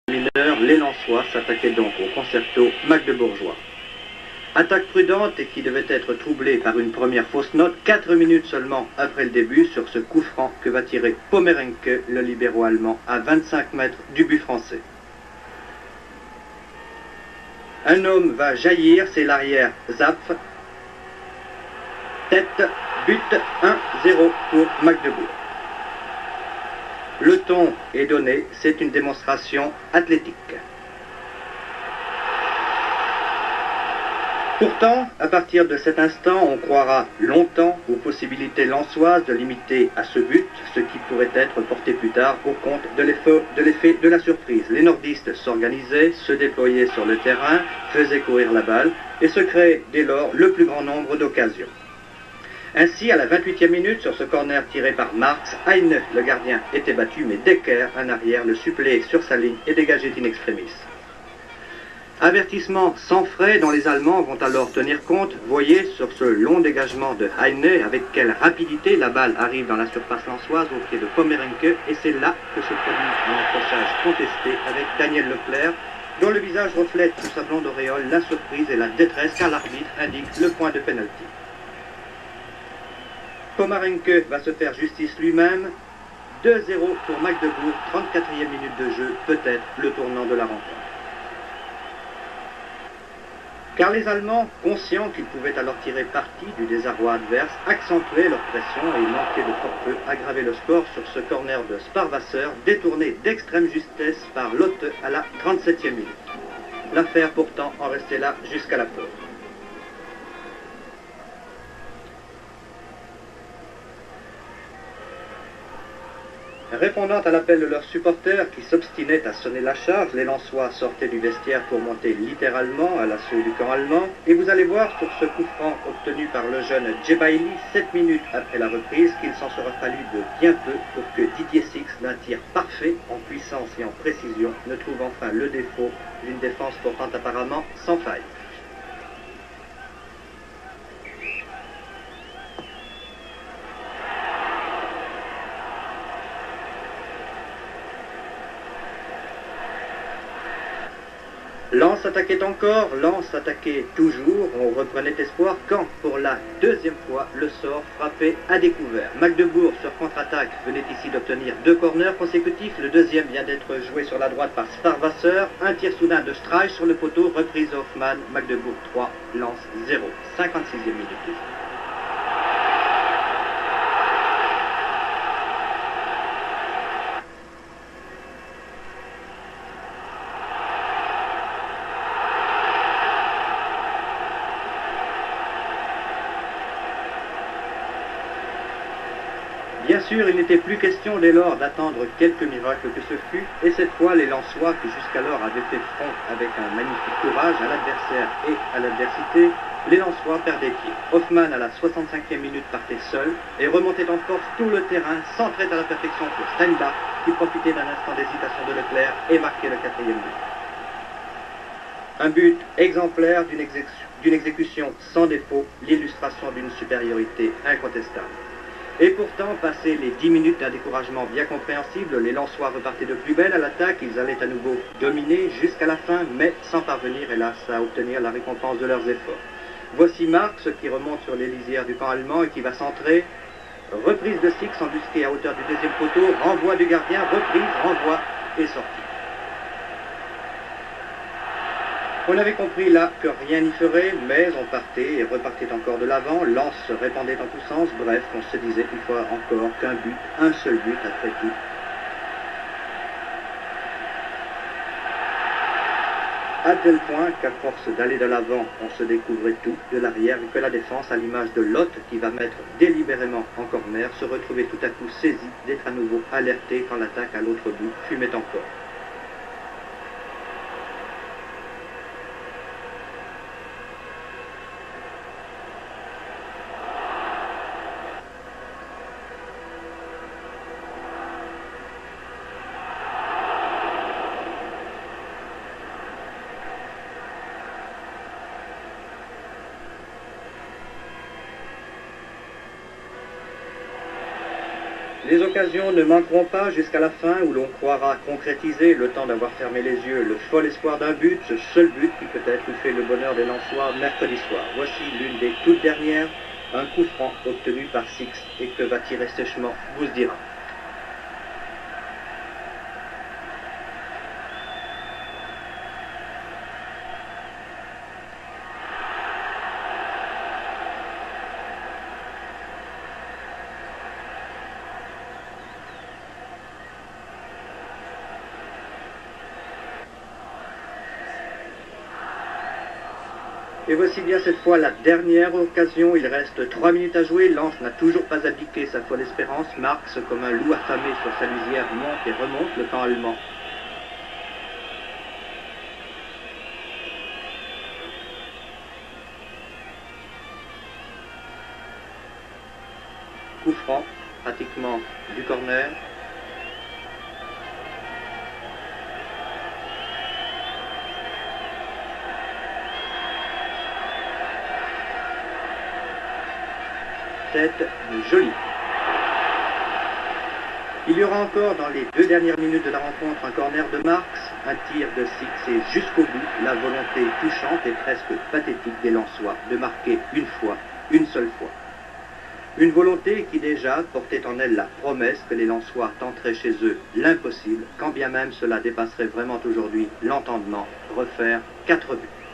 mineur, les Lensois s'attaquaient donc au concerto magdebourgeois. Attaque prudente et qui devait être troublée par une première fausse note 4 minutes seulement après le début sur ce coup franc que va tirer Pommerenke, le libéro-allemand, à 25 mètres du but français. Un homme va jaillir, c'est l'arrière Zapf. Tête, but 1-0 pour Magdebourg. Le ton est donné, c'est une démonstration athlétique. Pourtant, à partir de cet instant, on croira longtemps aux possibilités lensoises de limiter à ce but ce qui pourrait être porté plus tard au compte de l'effet de la surprise. Les nordistes s'organisaient, se déployaient sur le terrain, faisaient courir la balle et se créaient dès lors le plus grand nombre d'occasions. Ainsi, à la 28e minute, sur ce corner tiré par Marx, Heine, le gardien, était battu, mais Decker, un arrière, le suppléait sur sa ligne et dégageait in extremis. Avertissement sans frais dont les Allemands vont alors tenir compte. Voyez sur ce long dégagement de Heine avec quelle rapidité la balle arrive dans la surface lensoise au pied de Pommerenke, et c'est là que se produit un accrochage contesté avec Daniel Leclerc, dont le visage reflète sous sa blonde auréole la surprise et la détresse car l'arbitre indique le point de pénalty. Pommerenke va se faire justice lui-même. 2-0 pour Magdebourg, 34e minute de jeu, peut-être le tournant de la rencontre. Car les Allemands, conscients qu'ils pouvaient alors tirer parti du désarroi adverse, accentuaient leur pression et manquaient de fort peu aggraver le score sur ce corner de Sparwasser, détourné d'extrême justesse par Lotte à la 37e minute. L'affaire pourtant en restait là jusqu'à la pause. Répondant à l'appel de leurs supporters qui s'obstinaient à sonner la charge, les Lensois sortaient du vestiaire pour monter littéralement à l'assaut du camp allemand, et vous allez voir sur ce coup franc obtenu par le jeune Djebaili 7 minutes après la reprise qu'il s'en sera fallu de bien peu pour que Didier Six, d'un tir parfait en puissance et en précision, ne trouve enfin le défaut d'une défense pourtant apparemment sans faille. Lens attaquait encore, Lens attaquait toujours, on reprenait espoir quand, pour la deuxième fois, le sort frappait à découvert. Magdebourg, sur contre-attaque, venait ici d'obtenir 2 corners consécutifs, le deuxième vient d'être joué sur la droite par Sparwasser, un tir soudain de Streich sur le poteau, reprise Hoffmann, Magdebourg 3, Lens 0, 56e minute. Bien sûr, il n'était plus question dès lors d'attendre quelque miracle que ce fût, et cette fois les Lensois, qui jusqu'alors avaient fait front avec un magnifique courage à l'adversaire et à l'adversité, les Lensois perdaient pied. Hoffmann à la 65e minute partait seul et remontait en force tout le terrain, centrait à la perfection pour Steinbach, qui profitait d'un instant d'hésitation de Leclerc et marquait le 4e but. Un but exemplaire d'une exécution sans défaut, l'illustration d'une supériorité incontestable. Et pourtant, passé les 10 minutes d'un découragement bien compréhensible, les Lensois repartaient de plus belle à l'attaque, ils allaient à nouveau dominer jusqu'à la fin, mais sans parvenir, hélas, à obtenir la récompense de leurs efforts. Voici Marx qui remonte sur les lisières du camp allemand et qui va centrer. Reprise de Six embusqué à hauteur du deuxième poteau, renvoi du gardien, reprise, renvoi et sortie. On avait compris là que rien n'y ferait, mais on partait et repartait encore de l'avant, Lens se répandait en tous sens, bref, on se disait qu'il faut encore qu'un but, un seul but après tout. À tel point qu'à force d'aller de l'avant, on se découvrait tout de l'arrière et que la défense, à l'image de Lotte qui va mettre délibérément en corner, se retrouvait tout à coup saisie d'être à nouveau alertée quand l'attaque à l'autre bout fumait encore. Les occasions ne manqueront pas jusqu'à la fin où l'on croira concrétiser, le temps d'avoir fermé les yeux, le fol espoir d'un but, ce seul but qui peut-être eût fait le bonheur des Lensois mercredi soir. Voici l'une des toutes dernières, un coup franc obtenu par Six. Et que va tirer sèchement Bousdira. Et voici bien cette fois la dernière occasion, il reste 3 minutes à jouer, Lens n'a toujours pas abdiqué sa folle espérance, Marx comme un loup affamé sur sa lisière monte et remonte le camp allemand. Coup franc, pratiquement du corner. Tête jolie. Il y aura encore dans les 2 dernières minutes de la rencontre un corner de Marx, un tir de Six et jusqu'au bout la volonté touchante et presque pathétique des Lensois de marquer une fois, une seule fois. Une volonté qui déjà portait en elle la promesse que les Lensois tenteraient chez eux l'impossible, quand bien même cela dépasserait vraiment aujourd'hui l'entendement, refaire 4 buts.